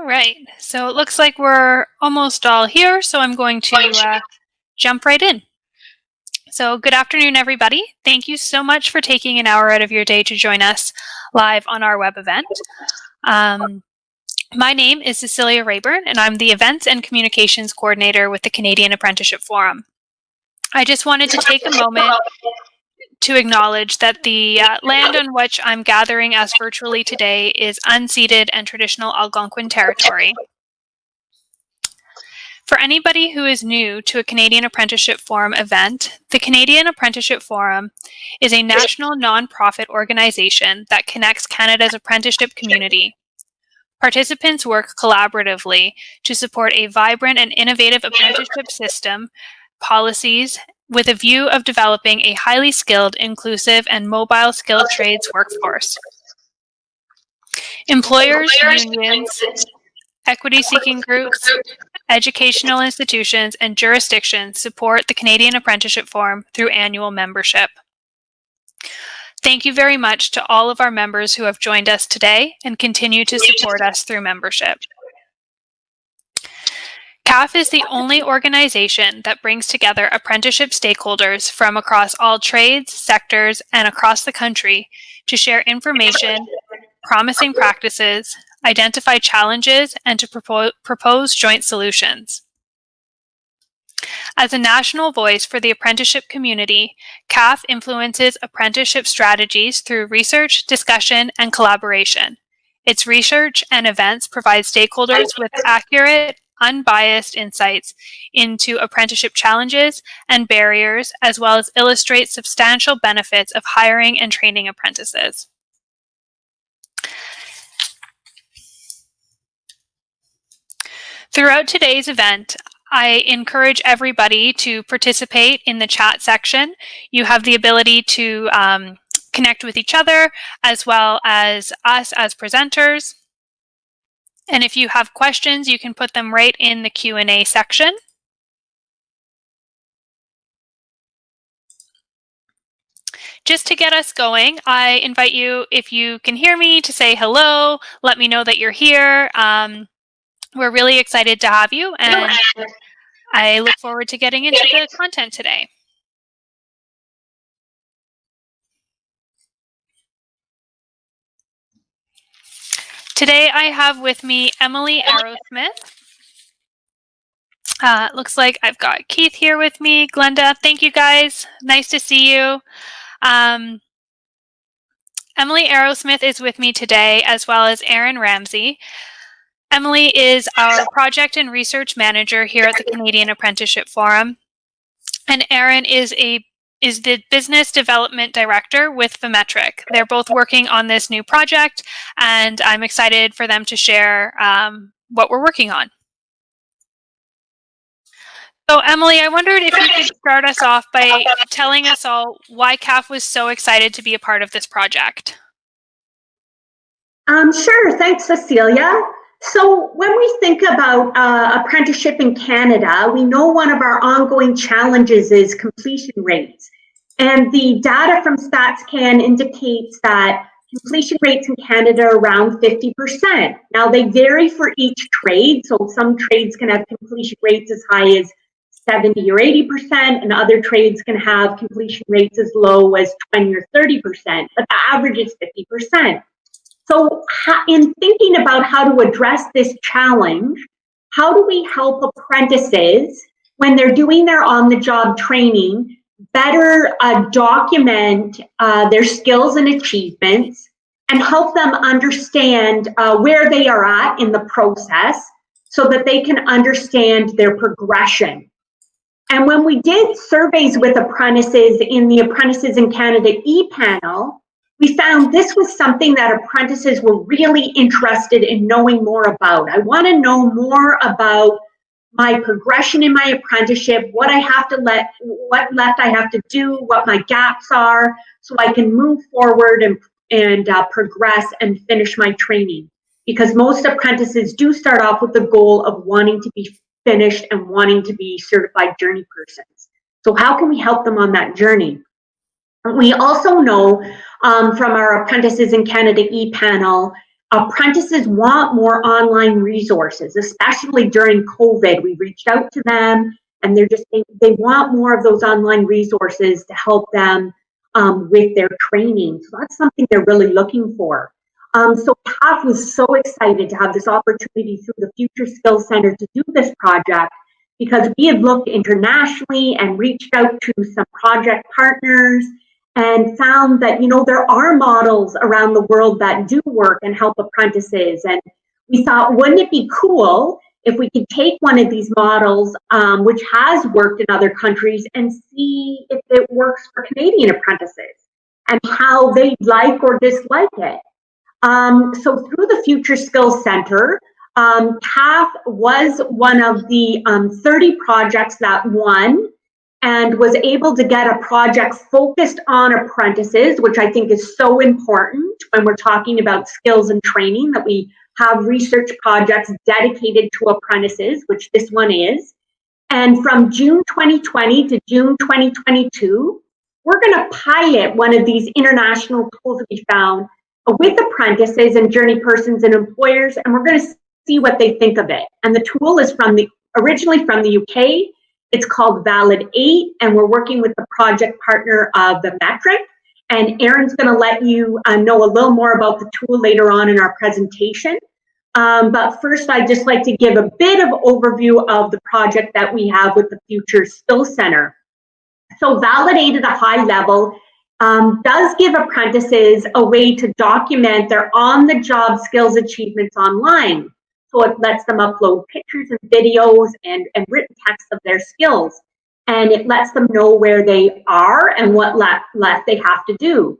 right, so it looks like we're almost all here, so I'm going to jump right in. So good afternoon, everybody. Thank you so much for taking an hour out of your day to join us live on our web event. My name is Cecilia Rayburn, and I'm the Events and Communications Coordinator with the Canadian Apprenticeship Forum. I just wanted to take a moment to acknowledge that the land on which I'm gathering us virtually today is unceded and traditional Algonquin territory. For anybody who is new to a Canadian Apprenticeship Forum event, the Canadian Apprenticeship Forum is a national nonprofit organization that connects Canada's apprenticeship community. Participants work collaboratively to support a vibrant and innovative apprenticeship system, policies, with a view of developing a highly skilled, inclusive, and mobile skilled trades workforce. Employers, unions, equity-seeking groups, educational institutions, and jurisdictions support the Canadian Apprenticeship Forum through annual membership. Thank you very much to all of our members who have joined us today and continue to support us through membership. CAF is the only organization that brings together apprenticeship stakeholders from across all trades, sectors, and across the country to share information, promising practices, identify challenges, and to propose joint solutions. As a national voice for the apprenticeship community, CAF influences apprenticeship strategies through research, discussion, and collaboration. Its research and events provide stakeholders with accurate, unbiased insights into apprenticeship challenges and barriers, as well as illustrate substantial benefits of hiring and training apprentices. Throughout today's event, I encourage everybody to participate in the chat section. You have the ability to connect with each other as well as us as presenters. And if you have questions, you can put them right in the Q&A section. Just to get us going, I invite you, if you can hear me, to say hello. Let me know that you're here. We're really excited to have you, and I look forward to getting into the content today. Today I have with me Emily Arrowsmith. Looks like I've got Keith here with me. Glenda, thank you guys. Nice to see you. Emily Arrowsmith is with me today, as well as Aaron Ramsey. Emily is our project and research manager here at the Canadian Apprenticeship Forum, and Aaron is the Business Development Director with Vimetric. They're both working on this new project, and I'm excited for them to share what we're working on. So Emily, I wondered if you could start us off by telling us all why CAF was so excited to be a part of this project. Sure, thanks, Cecilia. So when we think about apprenticeship in Canada, we know one of our ongoing challenges is completion rates. And the data from StatsCan indicates that completion rates in Canada are around 50%. Now they vary for each trade, so some trades can have completion rates as high as 70 or 80%, and other trades can have completion rates as low as 20 or 30%, but the average is 50%. So in thinking about how to address this challenge, how do we help apprentices when they're doing their on-the-job training better document their skills and achievements and help them understand where they are at in the process so that they can understand their progression? And when we did surveys with apprentices in the Apprentices in Canada e-panel, we found this was something that apprentices were really interested in knowing more about. I want to know more about my progression in my apprenticeship, what left I have to do, what my gaps are, so I can move forward and progress and finish my training. Because most apprentices do start off with the goal of wanting to be finished and wanting to be certified journey persons. So how can we help them on that journey? We also know from our Apprentices in Canada e-panel Apprentices want more online resources, especially during COVID. We reached out to them, and they want more of those online resources to help them with their training. So that's something they're really looking for. So CAF was so excited to have this opportunity through the Future Skills Center to do this project, because we had looked internationally and reached out to some project partners and found that, there are models around the world that do work and help apprentices. And we thought, wouldn't it be cool if we could take one of these models, which has worked in other countries, and see if it works for Canadian apprentices and how they like or dislike it. So through the Future Skills Center, CAF was one of the 30 projects that won, and was able to get a project focused on apprentices, which I think is so important when we're talking about skills and training, that we have research projects dedicated to apprentices, which this one is. And from June 2020 to June 2022, we're going to pilot one of these international tools we found with apprentices and journey persons and employers, and we're going to see what they think of it. And the tool is originally from the UK. It's called Validate, and we're working with the project partner of the Metric. And Erin's going to let you know a little more about the tool later on in our presentation. But first, I'd just like to give a bit of overview of the project that we have with the Future Skills Center. So Validate at a high level does give apprentices a way to document their on-the-job skills achievements online. So it lets them upload pictures and videos and written text of their skills. And it lets them know where they are and what left they have to do.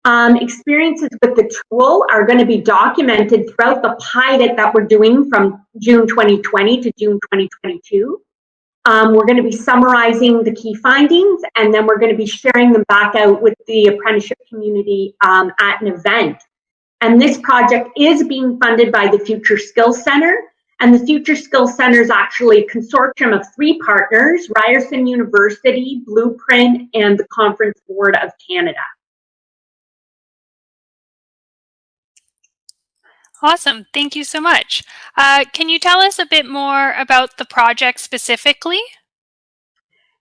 Experiences with the tool are going to be documented throughout the pilot that we're doing from June 2020 to June 2022. We're going to be summarizing the key findings, and then we're going to be sharing them back out with the apprenticeship community at an event. And this project is being funded by the Future Skills Center. And the Future Skills Center is actually a consortium of 3 partners: Ryerson University, Blueprint, and the Conference Board of Canada. Awesome. Thank you so much. Can you tell us a bit more about the project specifically?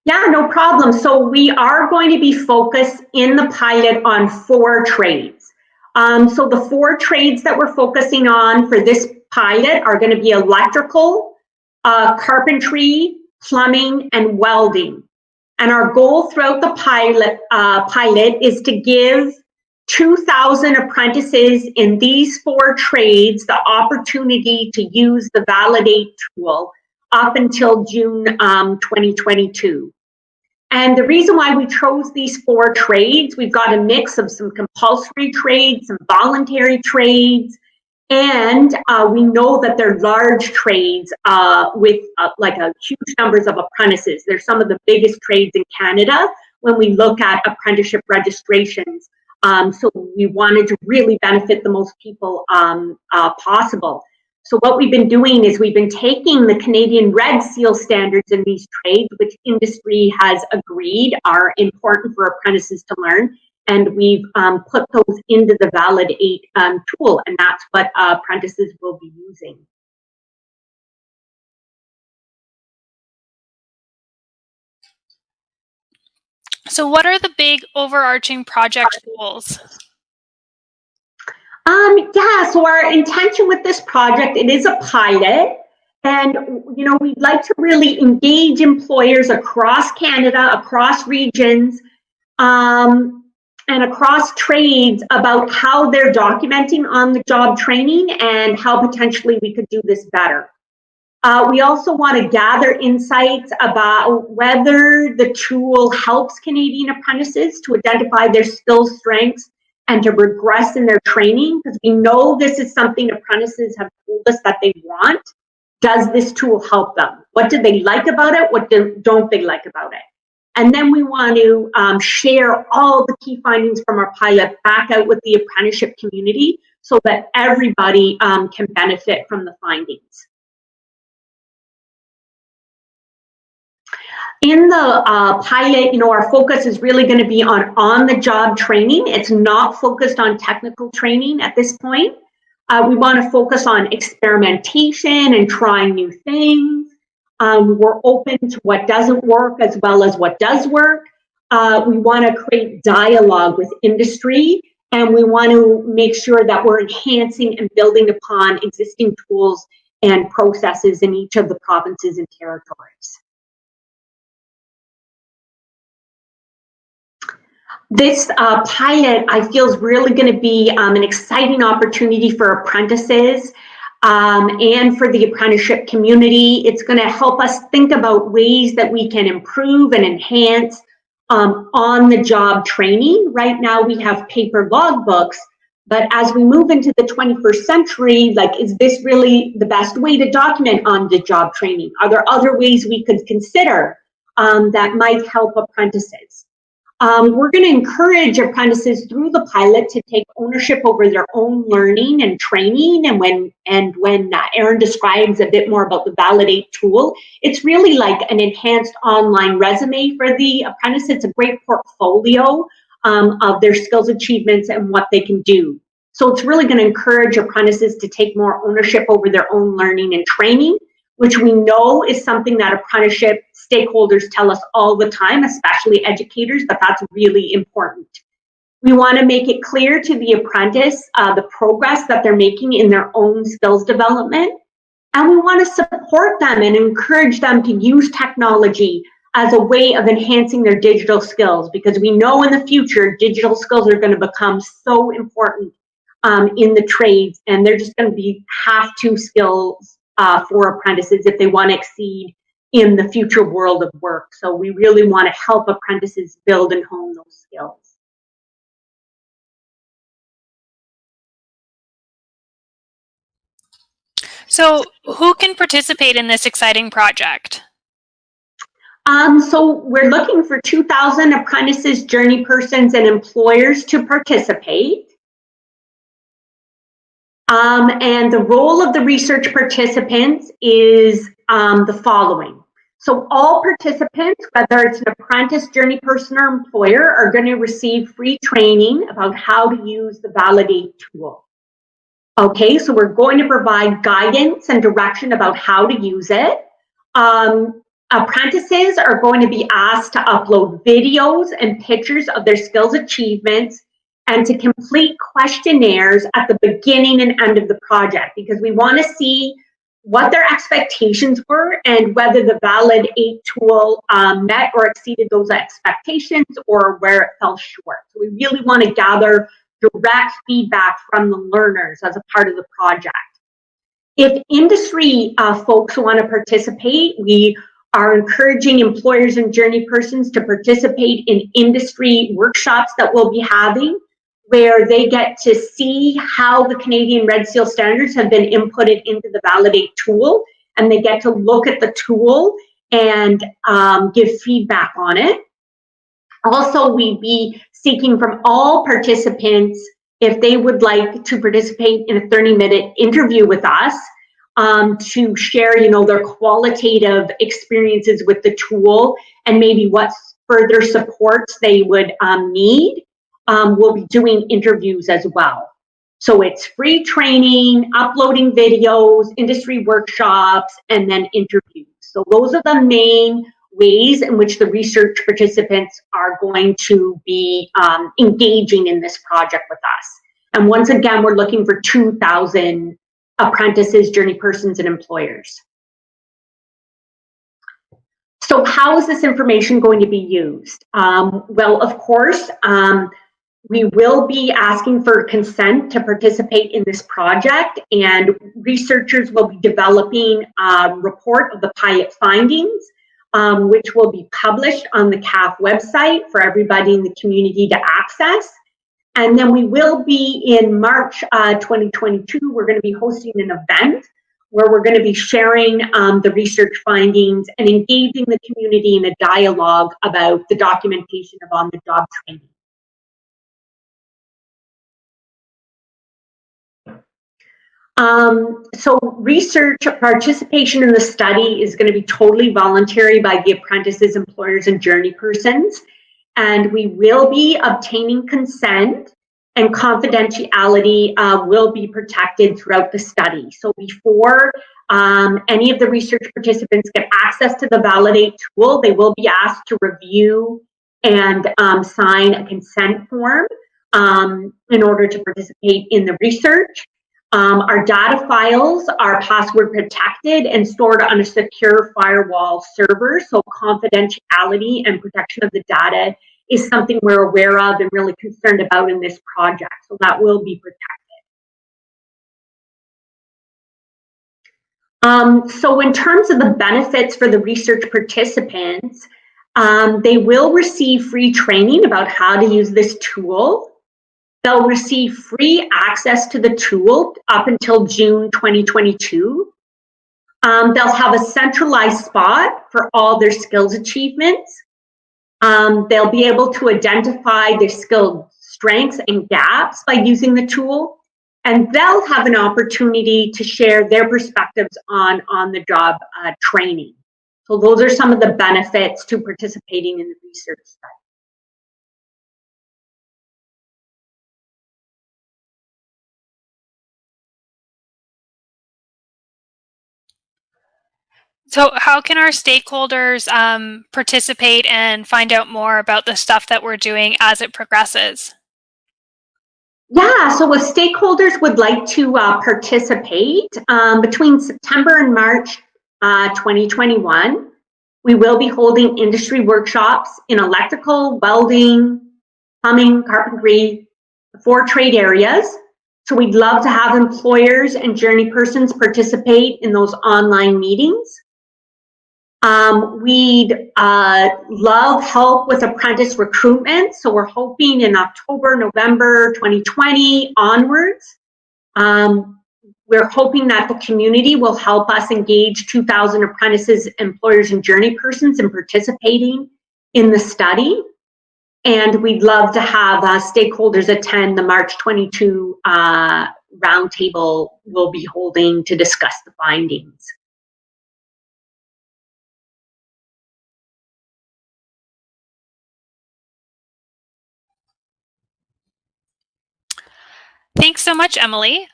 Yeah, no problem. So we are going to be focused in the pilot on 4 trades. So the 4 trades that we're focusing on for this pilot are going to be electrical, carpentry, plumbing, and welding. And our goal throughout the pilot is to give 2,000 apprentices in these 4 trades the opportunity to use the Validate tool up until June 2022. And the reason why we chose these 4 trades, we've got a mix of some compulsory trades, some voluntary trades, and we know that they're large trades with like a huge numbers of apprentices. They're some of the biggest trades in Canada when we look at apprenticeship registrations. So we wanted to really benefit the most people possible. So what we've been doing is we've been taking the Canadian Red Seal standards in these trades, which industry has agreed are important for apprentices to learn, and we've put those into the Validate tool, and that's what apprentices will be using. So what are the big overarching project goals? Yeah, so our intention with this project, it is a pilot, and we'd like to really engage employers across Canada, across regions, and across trades about how they're documenting on-the-job training and how potentially we could do this better. We also want to gather insights about whether the tool helps Canadian apprentices to identify their skills, strengths, and to progress in their training, because we know this is something apprentices have told us that they want. Does this tool help them? What do they like about it? What don't they like about it? And then we want to share all the key findings from our pilot back out with the apprenticeship community so that everybody can benefit from the findings. In the pilot, our focus is really going to be on the-job training. It's not focused on technical training at this point. We want to focus on experimentation and trying new things. We're open to what doesn't work as well as what does work. We want to create dialogue with industry, and we want to make sure that we're enhancing and building upon existing tools and processes in each of the provinces and territories. This pilot, I feel, is really going to be an exciting opportunity for apprentices and for the apprenticeship community. It's going to help us think about ways that we can improve and enhance on-the-job training. Right now we have paper logbooks, but as we move into the 21st century, like, is this really the best way to document on-the-job training? Are there other ways we could consider that might help apprentices? We're going to encourage apprentices through the pilot to take ownership over their own learning and training. And when Erin describes a bit more about the Validate tool, it's really like an enhanced online resume for the apprentice. It's a great portfolio of their skills achievements and what they can do. So it's really going to encourage apprentices to take more ownership over their own learning and training, which we know is something that apprenticeship stakeholders tell us all the time, especially educators, but that's really important. We want to make it clear to the apprentice the progress that they're making in their own skills development. And we want to support them and encourage them to use technology as a way of enhancing their digital skills, because we know in the future digital skills are going to become so important in the trades, and they're just going to be have-to skills for apprentices if they want to exceed in the future world of work. So we really want to help apprentices build and hone those skills. So who can participate in this exciting project? So we're looking for 2,000 apprentices, journey persons, and employers to participate. And the role of the research participants is the following. So all participants, whether it's an apprentice, journey person, or employer, are going to receive free training about how to use the Validate tool. Okay, so we're going to provide guidance and direction about how to use it. Apprentices are going to be asked to upload videos and pictures of their skills achievements and to complete questionnaires at the beginning and end of the project, because we want to see what their expectations were and whether the Validate tool met or exceeded those expectations or where it fell short. So we really want to gather direct feedback from the learners as a part of the project. If industry folks want to participate, we are encouraging employers and journey persons to participate in industry workshops that we'll be having, where they get to see how the Canadian Red Seal standards have been inputted into the Validate tool, and they get to look at the tool and give feedback on it. Also, we'd be seeking from all participants if they would like to participate in a 30-minute interview with us to share, their qualitative experiences with the tool and maybe what further supports they would need. We'll be doing interviews as well. So it's free training, uploading videos, industry workshops, and then interviews. So those are the main ways in which the research participants are going to be engaging in this project with us. And once again, we're looking for 2,000 apprentices, journey persons, and employers. So how is this information going to be used? Well, of course, we will be asking for consent to participate in this project, and researchers will be developing a report of the pilot findings, which will be published on the CAF website for everybody in the community to access. And then we will be in March 2022, we're going to be hosting an event where we're going to be sharing the research findings and engaging the community in a dialogue about the documentation of on-the-job training. So research participation in the study is going to be totally voluntary by the apprentices, employers, and journey persons. And we will be obtaining consent and confidentiality will be protected throughout the study. So before any of the research participants get access to the Validate tool, they will be asked to review and sign a consent form in order to participate in the research. Our data files are password protected and stored on a secure firewall server, so confidentiality and protection of the data is something we're aware of and really concerned about in this project, so that will be protected. So in terms of the benefits for the research participants, they will receive free training about how to use this tool. They'll receive free access to the tool up until June 2022. They'll have a centralized spot for all their skills achievements. They'll be able to identify their skill strengths and gaps by using the tool, and they'll have an opportunity to share their perspectives on the-job training. So those are some of the benefits to participating in the research study. So how can our stakeholders participate and find out more about the stuff that we're doing as it progresses? Yeah, so if stakeholders would like to participate between September and March 2021, we will be holding industry workshops in electrical, welding, plumbing, carpentry, the 4 trade areas. So we'd love to have employers and journey persons participate in those online meetings. We'd love help with apprentice recruitment, so we're hoping in October, November 2020 onwards. We're hoping that the community will help us engage 2,000 apprentices, employers, and journey persons in participating in the study. And we'd love to have stakeholders attend the March 22 roundtable we'll be holding to discuss the findings. Thanks so much, Emily.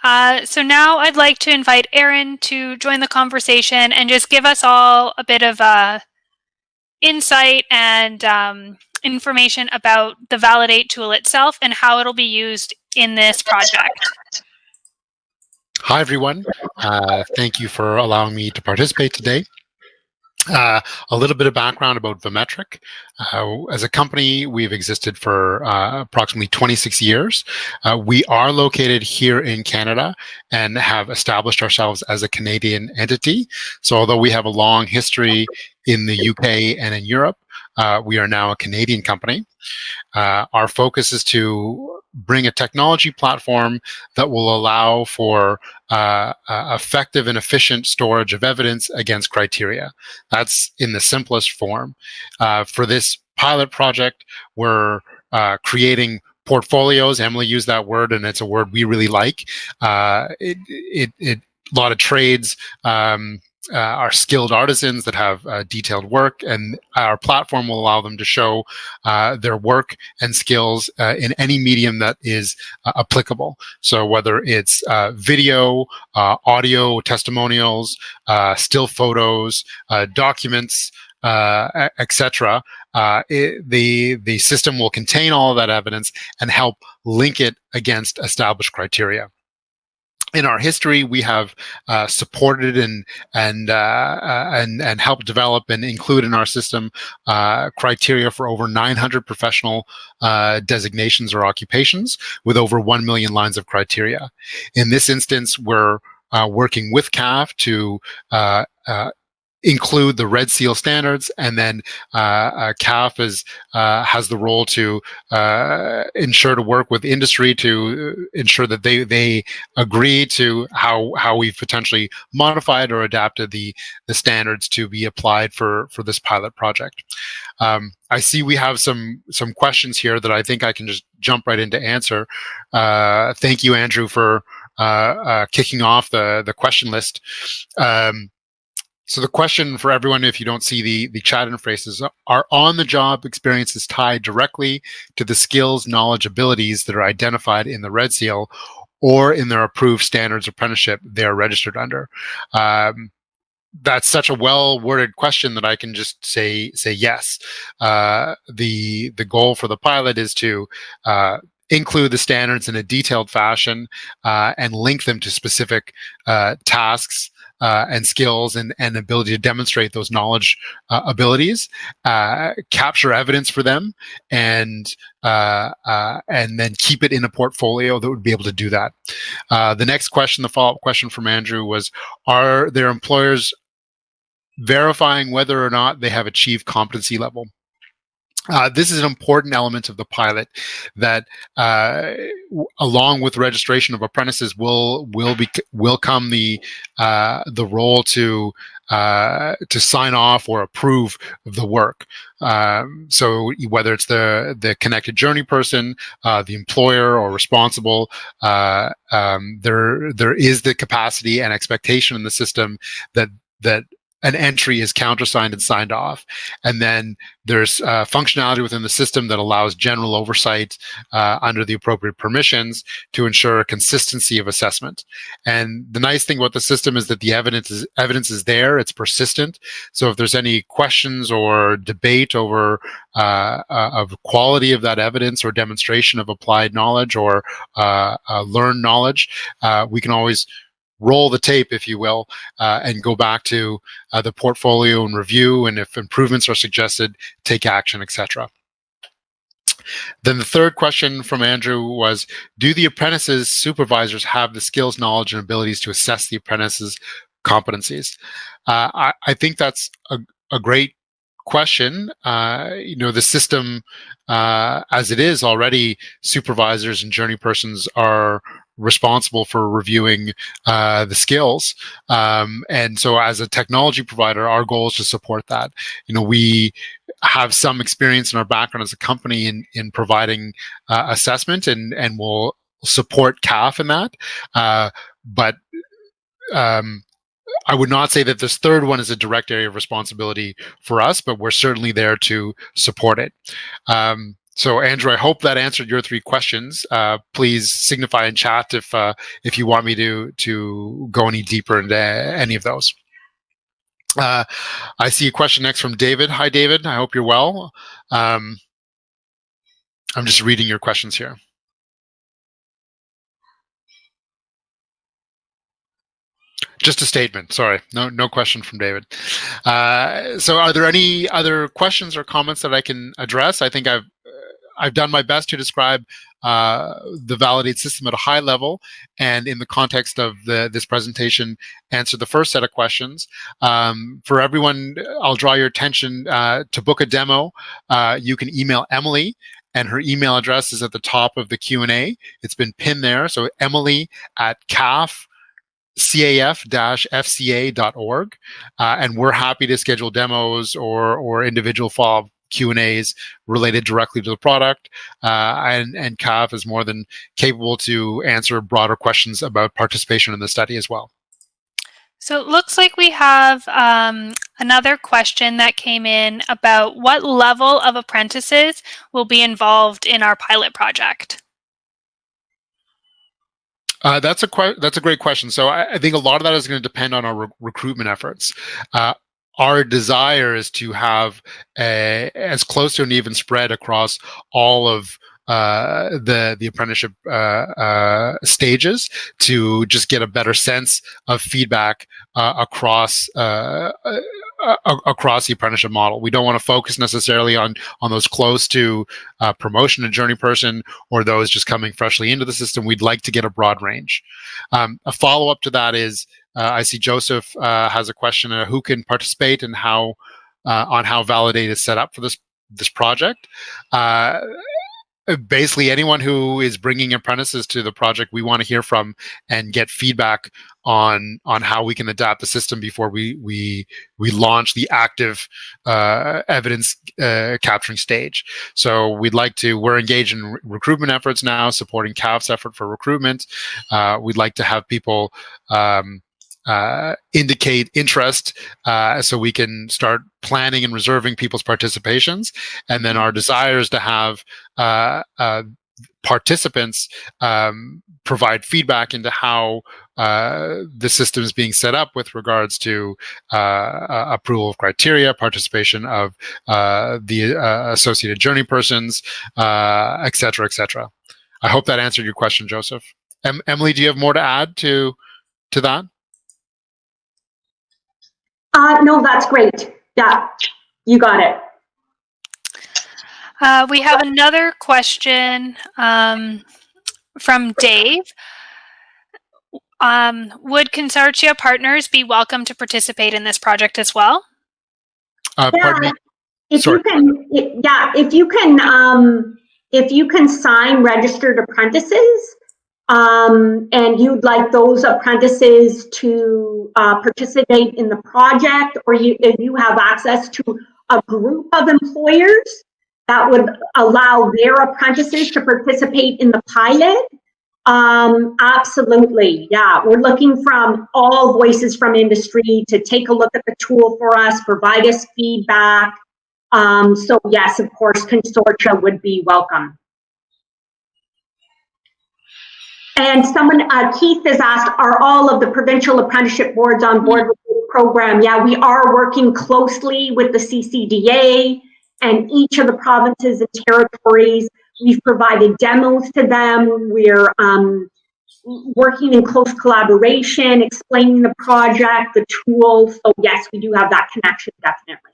So now I'd like to invite Erin to join the conversation and just give us all a bit of insight and information about the Validate tool itself and how it'll be used in this project. Hi, everyone. Thank you for allowing me to participate today. A little bit of background about Vimetric. As a company, we've existed for approximately 26 years. We are located here in Canada and have established ourselves as a Canadian entity. So although we have a long history in the UK and in Europe, we are now a Canadian company. Our focus is to bring a technology platform that will allow for effective and efficient storage of evidence against criteria. That's in the simplest form. For this pilot project, we're creating portfolios. Emily used that word, and it's a word we really like. A lot of trades are skilled artisans that have detailed work, and our platform will allow them to show their work and skills in any medium that is applicable. So whether it's video, audio, testimonials, still photos, documents, etc., the system will contain all of that evidence and help link it against established criteria. In our history, we have supported and helped develop and include in our system criteria for over 900 professional designations or occupations with over 1 million lines of criteria. In this instance, we're working with CAF to include the Red Seal standards, and then CAF has the role to ensure to work with industry to ensure that they agree to how we've potentially modified or adapted the standards to be applied for this pilot project. I see we have some questions here that I think I can just jump right into answer. Thank you, Andrew, for kicking off the question list. So the question for everyone, if you don't see the chat interface, is are on-the-job experiences tied directly to the skills, knowledge, abilities that are identified in the Red Seal or in their approved standards apprenticeship they are registered under? That's such a well-worded question that I can just say yes. The goal for the pilot is to include the standards in a detailed fashion and link them to specific tasks and skills and ability to demonstrate those knowledge abilities, capture evidence for them, and then keep it in a portfolio that would be able to do that. The next question, the follow-up question from Andrew was, are their employers verifying whether or not they have achieved competency level? This is an important element of the pilot that, along with registration of apprentices, will come the role to sign off or approve the work. So whether it's the connected journey person, the employer or responsible, there is the capacity and expectation in the system that an entry is countersigned and signed off. And then there's functionality within the system that allows general oversight under the appropriate permissions to ensure consistency of assessment. And the nice thing about the system is that the evidence is there, it's persistent. So if there's any questions or debate over of quality of that evidence or demonstration of applied knowledge or learned knowledge, we can always roll the tape, if you will, and go back to the portfolio and review, and if improvements are suggested, take action, etc. Then the third question from Andrew was, do the apprentices supervisors have the skills, knowledge, and abilities to assess the apprentices' competencies? I think that's a great question. The system, as it is already, supervisors and journey persons are responsible for reviewing the skills. And so as a technology provider, our goal is to support that. We have some experience in our background as a company in providing assessment, and we'll support CAF in that. But I would not say that this third one is a direct area of responsibility for us, but we're certainly there to support it. So, Andrew, I hope that answered your three questions. Please signify in chat if you want me to go any deeper into any of those. I see a question next from David. Hi, David. I hope you're well. I'm just reading your questions here. Just a statement. Sorry, no question from David. So, are there any other questions or comments that I can address? I think I've done my best to describe the Validate system at a high level, and in the context of this presentation, answer the first set of questions. For everyone, I'll draw your attention to book a demo. You can email Emily, and her email address is at the top of the Q&A. It's been pinned there. So Emily at CAF-FCA.org, and we're happy to schedule demos or individual follow-up Q&As related directly to the product, and CAF is more than capable to answer broader questions about participation in the study as well. So it looks like we have another question that came in about what level of apprentices will be involved in our pilot project. That's a great question. So I think a lot of that is going to depend on our recruitment efforts. Our desire is to have as close to an even spread across all of the apprenticeship stages to just get a better sense of feedback across the apprenticeship model. We don't want to focus necessarily on those close to promotion and journey person or those just coming freshly into the system. We'd like to get a broad range. A follow-up to that is, I see Joseph has a question: who can participate and how on how Validate is set up for this project. Basically, anyone who is bringing apprentices to the project, we want to hear from and get feedback on how we can adapt the system before we launch the active evidence capturing stage. So we're engaged in recruitment efforts now, supporting CAF's effort for recruitment. We'd like to have people indicate interest so we can start planning and reserving people's participations. And then our desire is to have participants provide feedback into how the system is being set up with regards to approval of criteria, participation of the associated journey persons, et cetera, et cetera. I hope that answered your question, Joseph. Emily, do you have more to add to that? No, that's great. Yeah, you got it. We have another question from Dave. Would consortia partners be welcome to participate in this project as well? Pardon me? If you can sign registered apprentices, and you'd like those apprentices to participate in the project, or if you have access to a group of employers that would allow their apprentices to participate in the pilot, absolutely, yeah. We're looking from all voices from industry to take a look at the tool for us, provide us feedback. So yes, of course, consortia would be welcome. And someone, Keith has asked, are all of the provincial apprenticeship boards on board with the program? Yeah, we are working closely with the CCDA and each of the provinces and territories. We've provided demos to them. We're working in close collaboration, explaining the project, the tools. So yes, we do have that connection, definitely.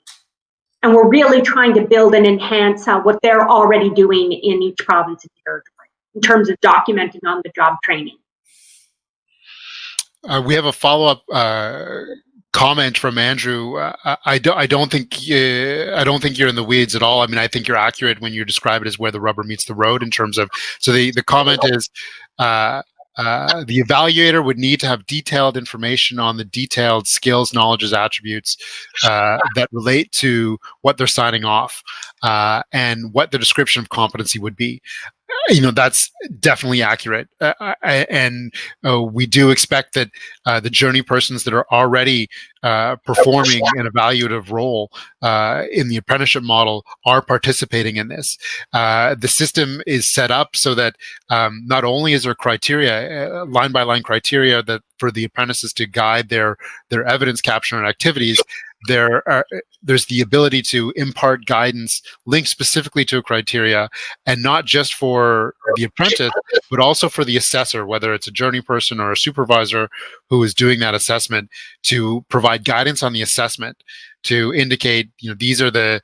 And we're really trying to build and enhance what they're already doing in each province and territory in terms of documenting on the job training. We have a follow-up comment from Andrew. I don't think you're in the weeds at all. I mean, I think you're accurate when you describe it as where the rubber meets the road in terms of. So the comment is. The evaluator would need to have detailed information on the detailed skills, knowledges, attributes that relate to what they're signing off and what the description of competency would be. That's definitely accurate. And we do expect that the journey persons that are already performing an evaluative role in the apprenticeship model are participating in this. The system is set up so that not only is there criteria, line-by-line criteria that for the apprentices to guide their evidence capture and activities, there's the ability to impart guidance linked specifically to a criteria, and not just for the apprentice, but also for the assessor, whether it's a journey person or a supervisor who is doing that assessment, to provide guidance on the assessment to indicate, these are the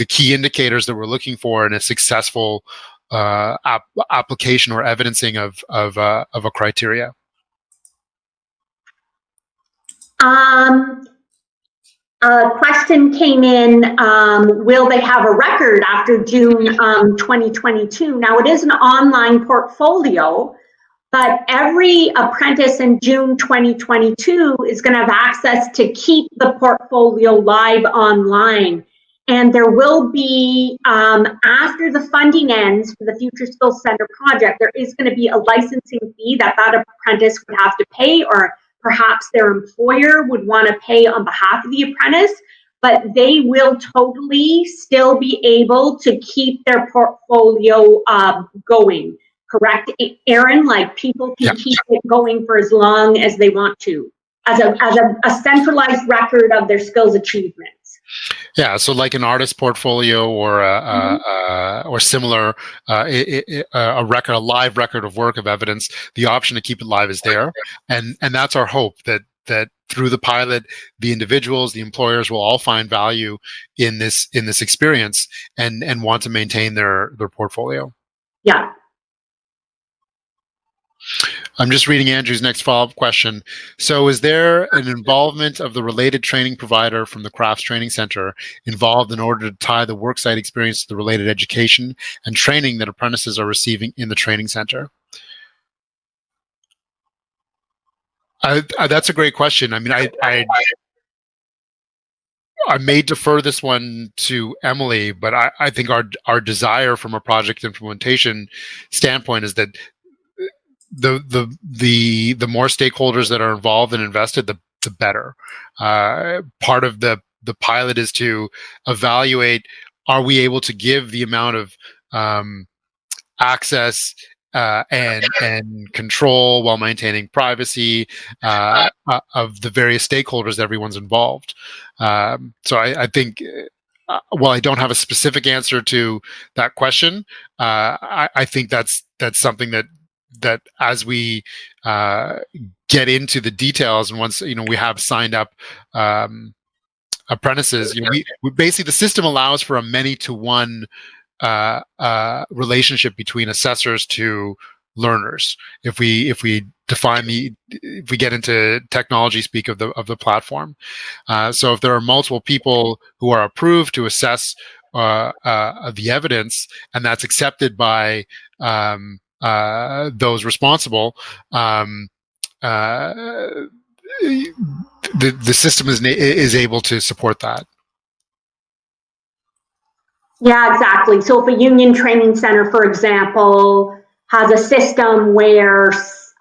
key indicators that we're looking for in a successful application or evidencing of a criteria. A question came in, will they have a record after June 2022? Now, it is an online portfolio, but every apprentice in June 2022 is going to have access to keep the portfolio live online. And there will be, after the funding ends for the Future Skills Center project, there is going to be a licensing fee that apprentice would have to pay, or perhaps their employer would want to pay on behalf of the apprentice, but they will totally still be able to keep their portfolio going. Correct, Aaron? Like, people can keep it going for as long as they want to, as a centralized record of their skills achievements. Yeah, so like an artist portfolio or similar, a record, a live record of work of evidence, the option to keep it live is there, and that's our hope that through the pilot, the individuals, the employers will all find value in this experience and want to maintain their portfolio. Yeah. I'm just reading Andrew's next follow-up question. So is there an involvement of the related training provider from the Crafts Training Center involved in order to tie the worksite experience to the related education and training that apprentices are receiving in the training center? That's a great question. I mean, I may defer this one to Emily, but I think our desire from a project implementation standpoint is that the more stakeholders that are involved and invested, the better. Part of the pilot is to evaluate: are we able to give the amount of access and control while maintaining privacy of the various stakeholders, everyone's involved. So I think, while I don't have a specific answer to that question, I think that's something that as we get into the details, and once we have signed up apprentices, we basically, the system allows for a many-to-one relationship between assessors to learners. If we get into technology speak of the platform, so if there are multiple people who are approved to assess the evidence, and that's accepted by those responsible, the system is able to support that. Yeah, exactly. So if a union training center, for example, has a system where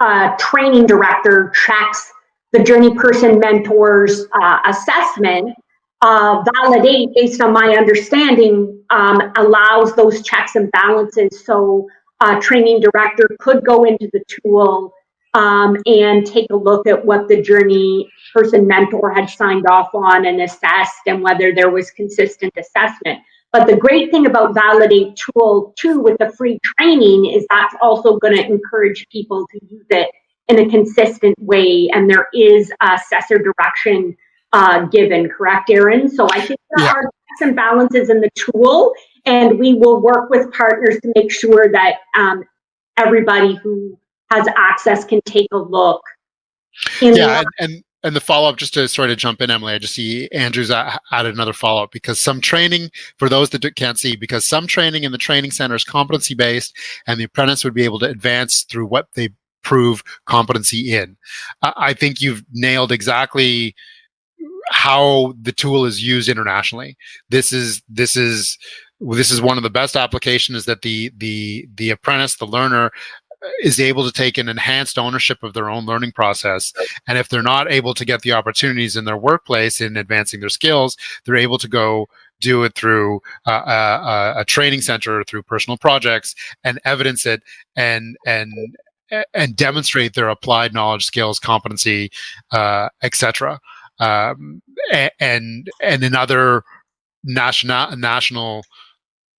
a training director checks the journey person mentor's assessment, validate, based on my understanding, allows those checks and balances. So a training director could go into the tool and take a look at what the journey person mentor had signed off on and assessed, and whether there was consistent assessment. But the great thing about Validate tool too, with the free training, is that's also going to encourage people to use it in a consistent way, and there is assessor direction given, correct, Aaron? So I think there are checks and balances in the tool, and we will work with partners to make sure that everybody who has access can take a look. And the follow-up, just to sort of jump in, Emily, I just see Andrew's added another follow-up, because some training, for those that can't see, because some training in the training center is competency-based, and the apprentice would be able to advance through what they prove competency in. I think you've nailed exactly how the tool is used internationally. This is one of the best applications, is that the apprentice, the learner, is able to take an enhanced ownership of their own learning process. And if they're not able to get the opportunities in their workplace in advancing their skills, they're able to go do it through a training center, through personal projects, and evidence it and demonstrate their applied knowledge, skills, competency, etc. And in other national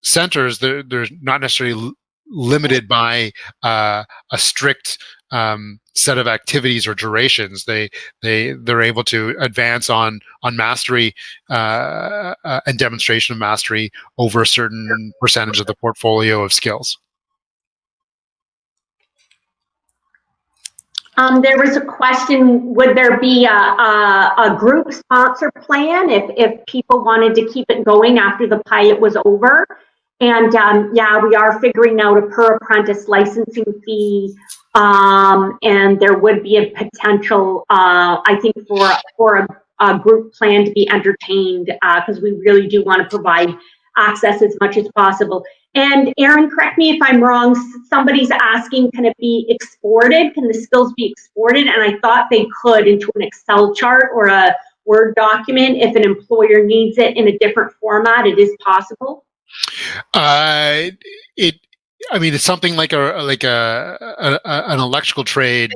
centers, they're not necessarily limited by a strict set of activities or durations. They're able to advance on mastery and demonstration of mastery over a certain percentage of the portfolio of skills. There was a question: would there be a group sponsor plan if people wanted to keep it going after the pilot was over? And yeah, we are figuring out a per apprentice licensing fee, and there would be a potential, I think, for a group plan to be entertained, because we really do want to provide access as much as possible. And Aaron, correct me if I'm wrong, somebody's asking, can it be exported? Can the skills be exported? And I thought they could, into an Excel chart or a Word document. If an employer needs it in a different format, it is possible. It's something like an electrical trade.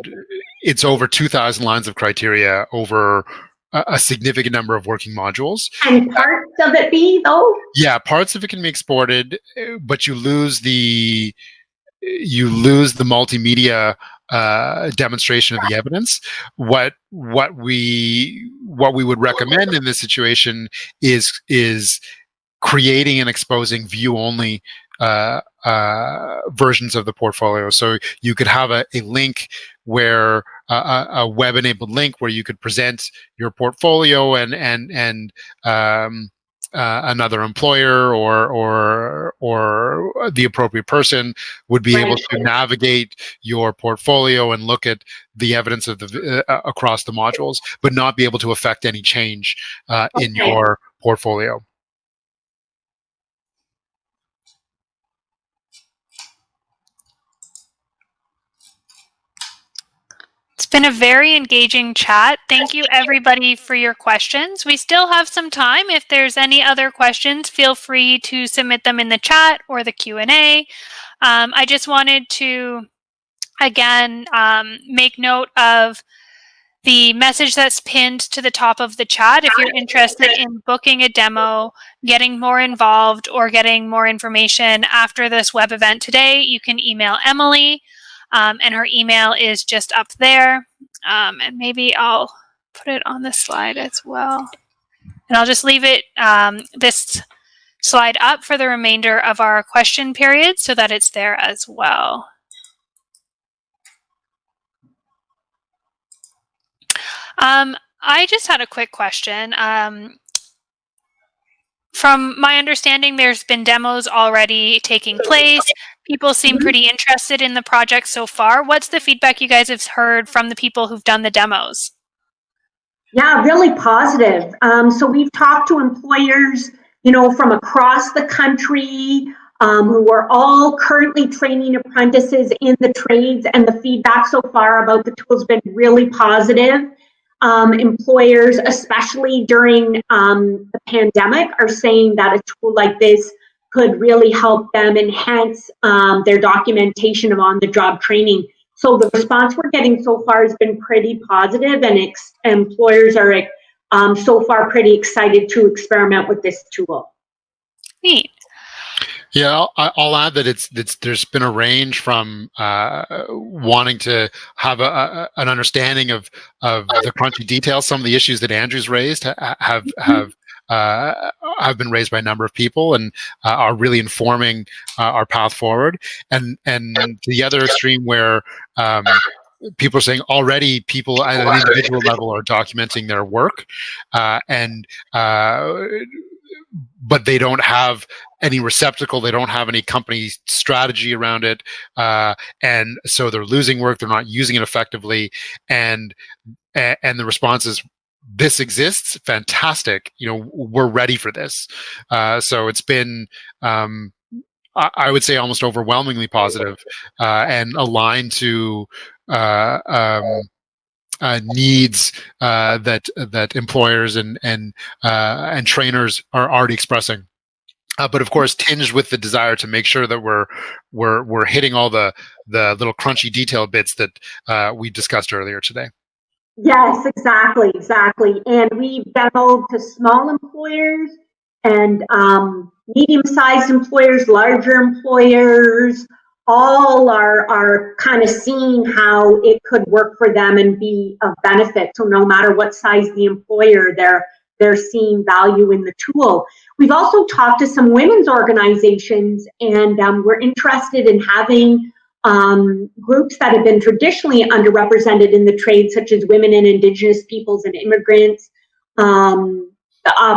It's over 2,000 lines of criteria over a significant number of working modules. And parts of it be, though? Yeah, parts of it can be exported, but you lose the multimedia demonstration of the evidence. What we would recommend in this situation is creating and exposing view-only versions of the portfolio. So you could have a link where a web-enabled link where you could present your portfolio, and another employer or the appropriate person would be able to navigate your portfolio and look at the evidence of the across the modules, but not be able to affect any change in your portfolio. It's been a very engaging chat. Thank you, everybody, for your questions. We still have some time. If there's any other questions, feel free to submit them in the chat or the Q&A. I just wanted to, again, make note of the message that's pinned to the top of the chat. If you're interested in booking a demo, getting more involved, or getting more information after this web event today, you can email Emily. And her email is just up there. And maybe I'll put it on the slide as well. And I'll just leave it, this slide up for the remainder of our question period so that it's there as well. I just had a quick question. From my understanding, there's been demos already taking place. People seem pretty interested in the project so far. What's the feedback you guys have heard from the people who've done the demos? Yeah, really positive. So we've talked to employers, from across the country, who are all currently training apprentices in the trades, and the feedback so far about the tool has been really positive. Employers, especially during the pandemic, are saying that a tool like this could really help them enhance their documentation of on-the-job training. So the response we're getting so far has been pretty positive, and employers are so far pretty excited to experiment with this tool. Neat. Yeah, I'll add that there's been a range from wanting to have an understanding of the crunchy details. Some of the issues that Andrew's raised have been raised by a number of people and are really informing our path forward. And to the other extreme where people are saying already people at an individual level are documenting their work, but they don't have any receptacle, they don't have any company strategy around it, and so they're losing work, they're not using it effectively, and the response is, this exists, fantastic, we're ready for this. So it's been, I would say, almost overwhelmingly positive, and aligned to needs that employers and trainers are already expressing, but of course tinged with the desire to make sure that we're hitting all the little crunchy detail bits that we discussed earlier today. Yes, exactly. And we demoed to small employers and medium-sized employers, larger employers. All are kind of seeing how it could work for them and be of benefit. So no matter what size the employer, they're seeing value in the tool. We've also talked to some women's organizations, and we're interested in having groups that have been traditionally underrepresented in the trade, such as women and Indigenous peoples and immigrants,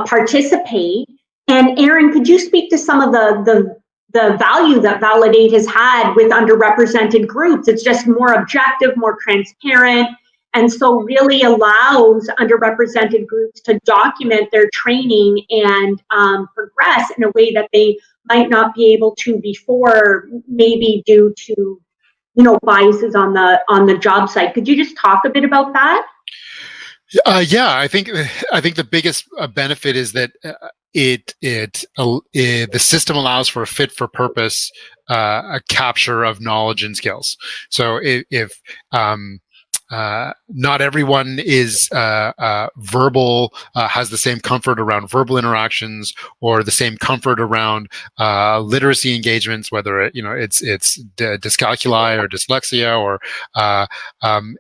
participate. And Aaron, could you speak to some of the value that Validate has had with underrepresented groups? It's just more objective, more transparent, and so really allows underrepresented groups to document their training and progress in a way that they might not be able to before, maybe due to biases on the job site. Could you just talk a bit about that? Yeah, I think the biggest benefit is that the system allows for a fit for purpose a capture of knowledge and skills. So if not everyone is verbal, has the same comfort around verbal interactions or the same comfort around literacy engagements, whether it's dyscalculia or dyslexia, or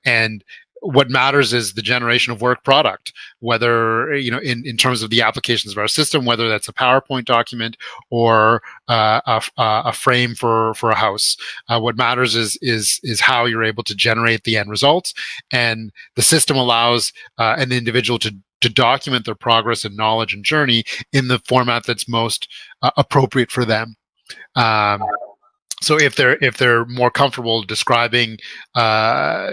and what matters is the generation of work product, whether in terms of the applications of our system, whether that's a PowerPoint document or a frame for a house. What matters is how you're able to generate the end results, and the system allows an individual to document their progress and knowledge and journey in the format that's most appropriate for them. So if they're more comfortable describing,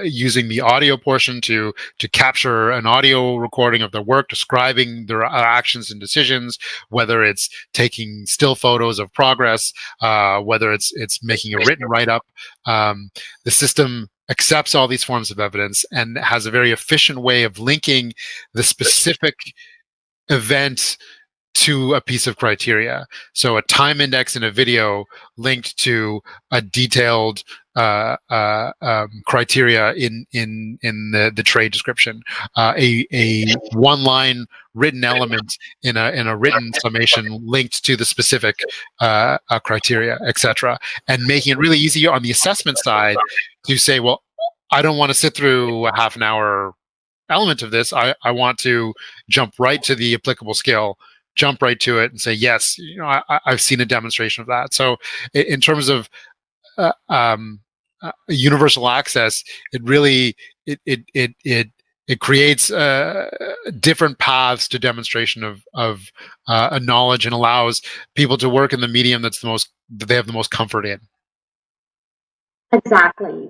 using the audio portion to capture an audio recording of their work, describing their actions and decisions, whether it's taking still photos of progress, whether it's making a written write-up, the system accepts all these forms of evidence and has a very efficient way of linking the specific event to a piece of criteria. So a time index in a video linked to a detailed criteria in the trade description, a one-line written element in a written summation linked to the specific criteria, etc., and making it really easy on the assessment side to say, well, I don't want to sit through a half an hour element of this. I want to jump right to the applicable skill, jump right to it and say, yes, I've seen a demonstration of that. So in terms of universal access, it really, it creates different paths to demonstration of a knowledge, and allows people to work in the medium that they have the most comfort in. Exactly.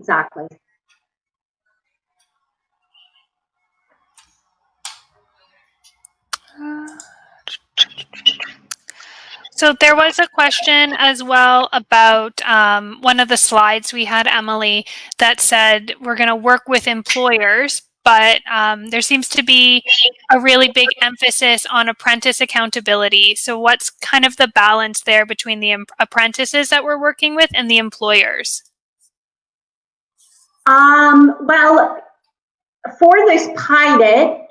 So there was a question as well about one of the slides we had, Emily, that said we're going to work with employers, but there seems to be a really big emphasis on apprentice accountability. So what's kind of the balance there between the apprentices that we're working with and the employers? Well, for this pilot,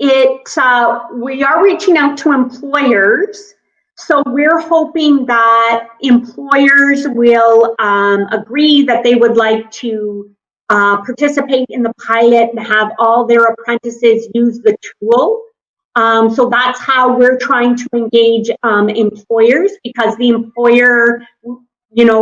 we are reaching out to employers. So we're hoping that employers will agree that they would like to participate in the pilot and have all their apprentices use the tool. So that's how we're trying to engage employers, because the employer,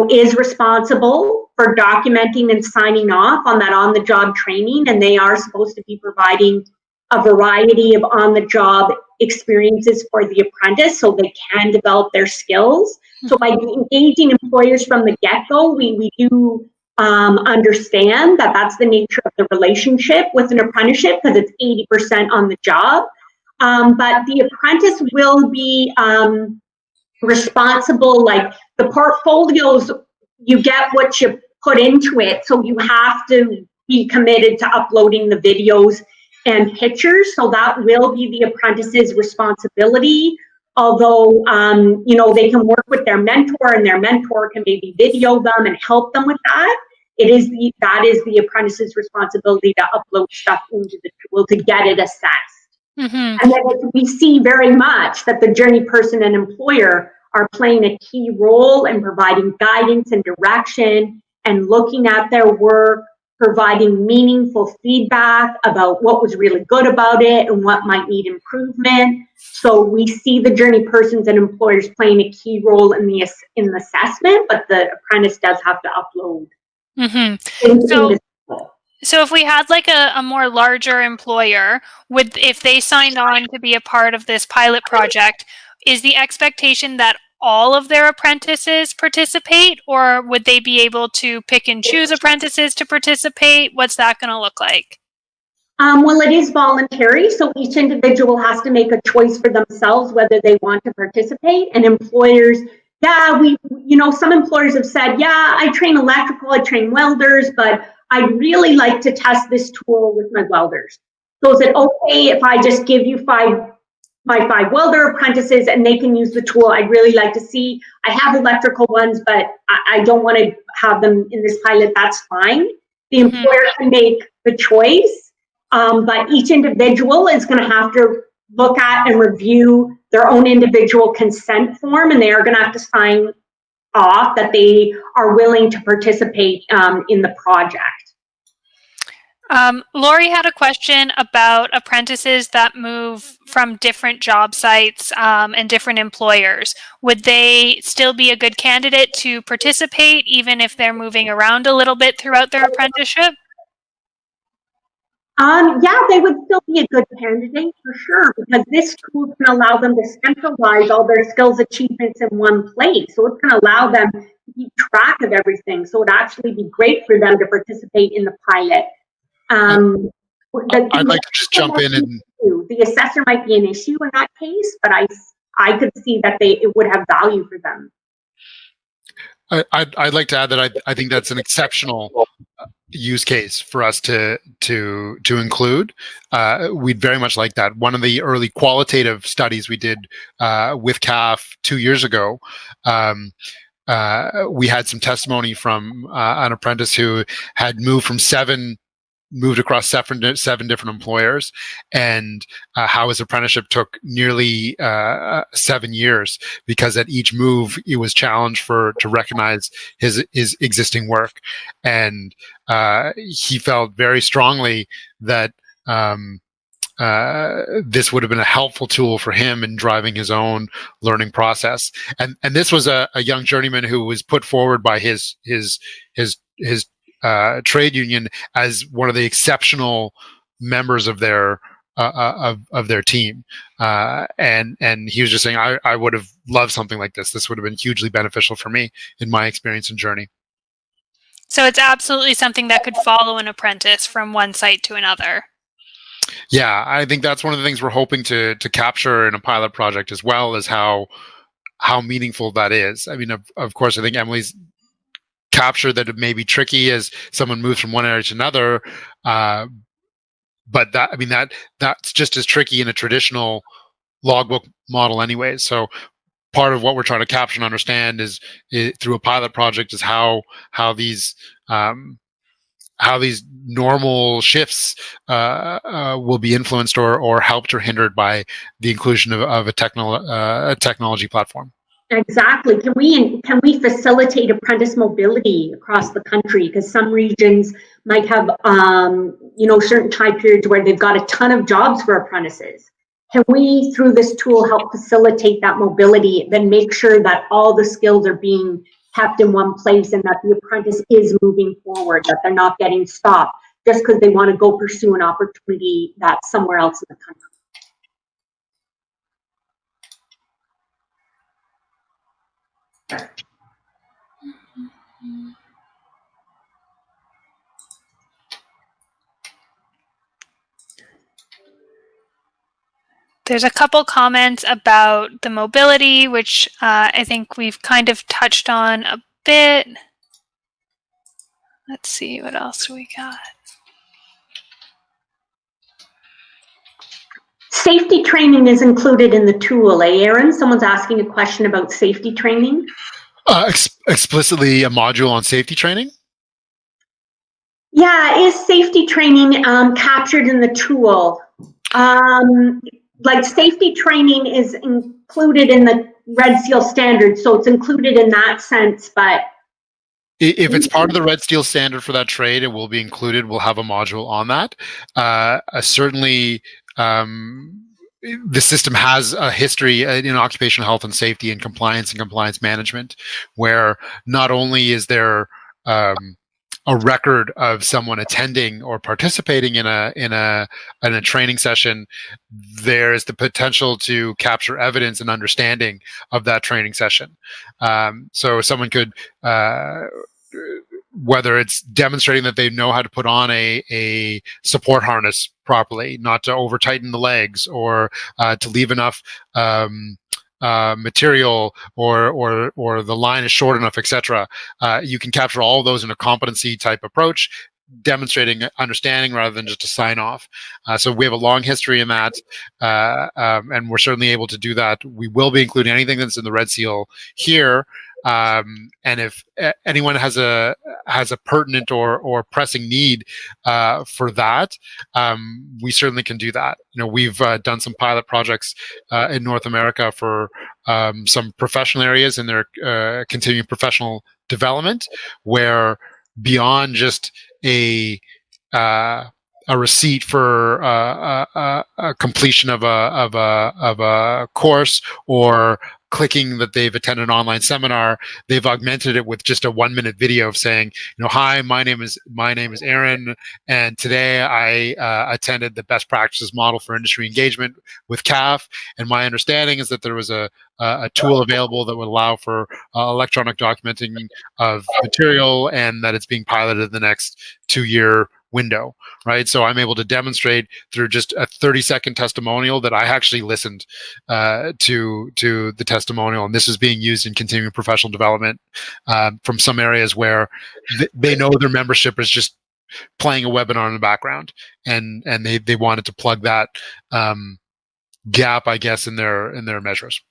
is responsible for documenting and signing off on that on-the-job training, and they are supposed to be providing a variety of on-the-job experiences for the apprentice so they can develop their skills. So by engaging employers from the get-go, we do understand that that's the nature of the relationship with an apprenticeship, because it's 80% on the job. But the apprentice will be responsible, like the portfolios, you get what you put into it, so you have to be committed to uploading the videos and pictures, so that will be the apprentice's responsibility. Although, they can work with their mentor, and their mentor can maybe video them and help them with that. That is the apprentice's responsibility to upload stuff into the tool to get it assessed. And then we see very much that the journey person and employer are playing a key role in providing guidance and direction and looking at their work, providing meaningful feedback about what was really good about it and what might need improvement. So we see the journey persons and employers playing a key role in the assessment, but the apprentice does have to upload. So if we had like a more larger employer, if they signed on to be a part of this pilot project, is the expectation that all of their apprentices participate, or would they be able to pick and choose apprentices to participate? What's that going to look like? Well, it is voluntary, so each individual has to make a choice for themselves whether they want to participate. And employers, some employers have said, I train electrical, I train welders, but I'd really like to test this tool with my welders. So is it okay if I just give you my 5 welder apprentices and they can use the tool? I'd really like to see. I have electrical ones, but I don't want to have them in this pilot. That's fine. The employer can make the choice, but each individual is going to have to look at and review their own individual consent form, and they are going to have to sign off that they are willing to participate in the project. Lori had a question about apprentices that move from different job sites and different employers. Would they still be a good candidate to participate even if they're moving around a little bit throughout their apprenticeship? They would still be a good candidate for sure, because this tool can allow them to centralize all their skills achievements in one place. So it's going to allow them to keep track of everything. So it'd actually be great for them to participate in the pilot. I'd like to just jump in and the assessor might be an issue in that case, but I could see that it would have value for them. I'd like to add that I think that's an exceptional use case for us to include. We'd very much like that. One of the early qualitative studies we did with CAF 2 years ago, we had some testimony from an apprentice who had moved across seven different employers, and how his apprenticeship took nearly 7 years, because at each move he was challenged to recognize his existing work, and he felt very strongly that this would have been a helpful tool for him in driving his own learning process. And this was a young journeyman who was put forward by his trade union as one of the exceptional members of their team, and he was just saying, I would have loved something like this. This would have been hugely beneficial for me in my experience and journey. So it's absolutely something that could follow an apprentice from one site to another. Yeah, I think that's one of the things we're hoping to capture in a pilot project, as well as how meaningful that is. I mean, of course, I think Emily's capture that it may be tricky as someone moves from one area to another, but that's just as tricky in a traditional logbook model anyway. So part of what we're trying to capture and understand is through a pilot project is how these normal shifts will be influenced or helped or hindered by the inclusion of a technology platform. Exactly. Can we facilitate apprentice mobility across the country? Because some regions might have, certain time periods where they've got a ton of jobs for apprentices. Can we, through this tool, help facilitate that mobility, then make sure that all the skills are being kept in one place and that the apprentice is moving forward, that they're not getting stopped just because they want to go pursue an opportunity that's somewhere else in the country? There's a couple comments about the mobility, which I think we've kind of touched on a bit. Let's see, what else we got? Safety training is included in the tool, Aaron? Someone's asking a question about safety training. Explicitly a module on safety training? Yeah, is safety training captured in the tool? Like safety training is included in the Red Seal standard, so it's included in that sense, but... If it's part of the Red Seal standard for that trade, it will be included. We'll have a module on that. Certainly, the system has a history in occupational health and safety and compliance management, where not only is there a record of someone attending or participating in a training session, there's the potential to capture evidence and understanding of that training session. So someone could, whether it's demonstrating that they know how to put on a support harness properly, not to over tighten the legs, or to leave enough material, or the line is short enough, etc. You can capture all of those in a competency type approach, demonstrating understanding rather than just a sign off. So we have a long history in that, and we're certainly able to do that. We will be including anything that's in the Red Seal here. And if anyone has a pertinent or pressing need for that, we certainly can do that. We've done some pilot projects in North America for some professional areas in their continuing professional development, where beyond just a receipt for a completion of a course, or clicking that they've attended an online seminar, they've augmented it with just a 1-minute video of saying, hi, my name is Aaron, and today I attended the best practices model for industry engagement with CAF, and my understanding is that there was a tool available that would allow for electronic documenting of material, and that it's being piloted in the next 2-year window, right? So I'm able to demonstrate through just a 30-second testimonial that I actually listened to the testimonial, and this is being used in continuing professional development from some areas where they know their membership is just playing a webinar in the background, and they wanted to plug that gap, I guess, in their measures.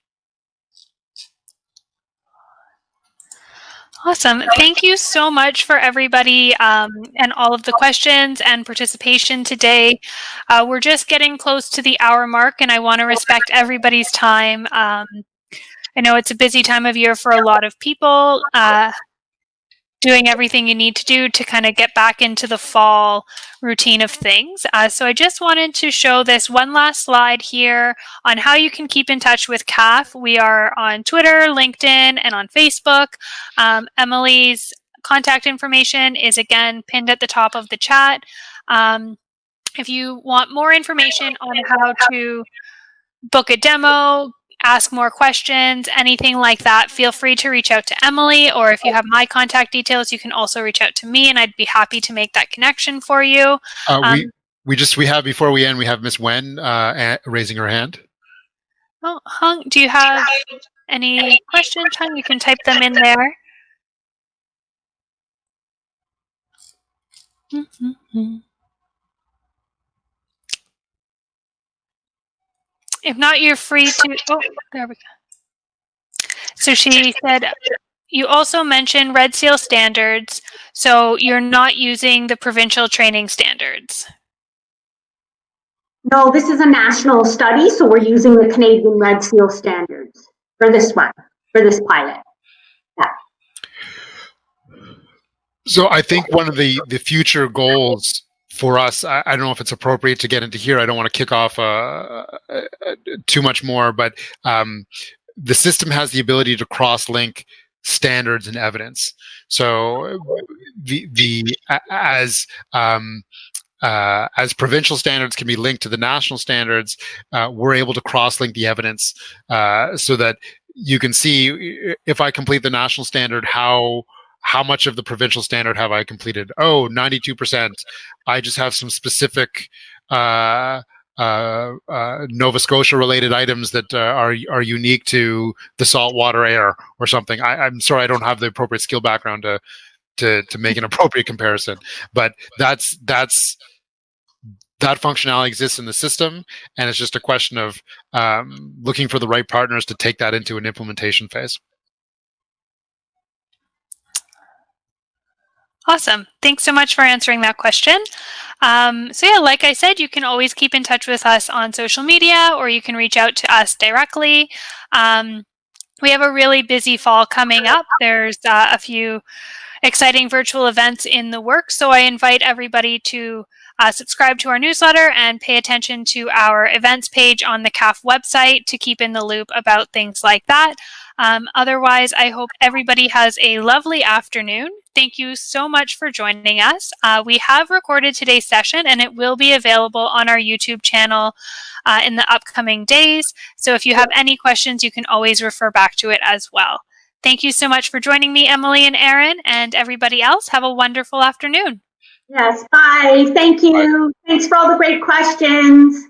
Awesome. Thank you so much for everybody and all of the questions and participation today. We're just getting close to the hour mark, and I want to respect everybody's time. I know it's a busy time of year for a lot of people, doing everything you need to do to kind of get back into the fall routine of things. So I just wanted to show this one last slide here on how you can keep in touch with CAF. We are on Twitter, LinkedIn, and on Facebook. Emily's contact information is again pinned at the top of the chat. If you want more information on how to book a demo, ask more questions, anything like that, feel free to reach out to Emily, or if you have my contact details, you can also reach out to me and I'd be happy to make that connection for you. We have, before we end, we have Miss Wen raising her hand. Oh, Hung, do you have any questions, Hung? You can type them in there. If not, you're free to, oh, there we go. So she said, you also mentioned Red Seal standards, so you're not using the provincial training standards. No, this is a national study, so we're using the Canadian Red Seal standards for this one, for this pilot. Yeah. So I think one of the future goals for us, I don't know if it's appropriate to get into here. I don't want to kick off too much more, but the system has the ability to cross-link standards and evidence. So as provincial standards can be linked to the national standards, we're able to cross-link the evidence so that you can see, if I complete the national standard, how much of the provincial standard have I completed? Oh, 92%. I just have some specific Nova Scotia related items that are unique to the saltwater air or something. I'm sorry, I don't have the appropriate skill background to make an appropriate comparison, but that functionality exists in the system, and it's just a question of looking for the right partners to take that into an implementation phase. Awesome. Thanks so much for answering that question. So yeah, like I said, you can always keep in touch with us on social media, or you can reach out to us directly. We have a really busy fall coming up. There's a few exciting virtual events in the works, so I invite everybody to subscribe to our newsletter and pay attention to our events page on the CAF website to keep in the loop about things like that. Otherwise, I hope everybody has a lovely afternoon. Thank you so much for joining us. We have recorded today's session, and it will be available on our YouTube channel in the upcoming days. So if you have any questions, you can always refer back to it as well. Thank you so much for joining me, Emily and Aaron, and everybody else. Have a wonderful afternoon. Yes, bye. Thank you. Thanks for all the great questions.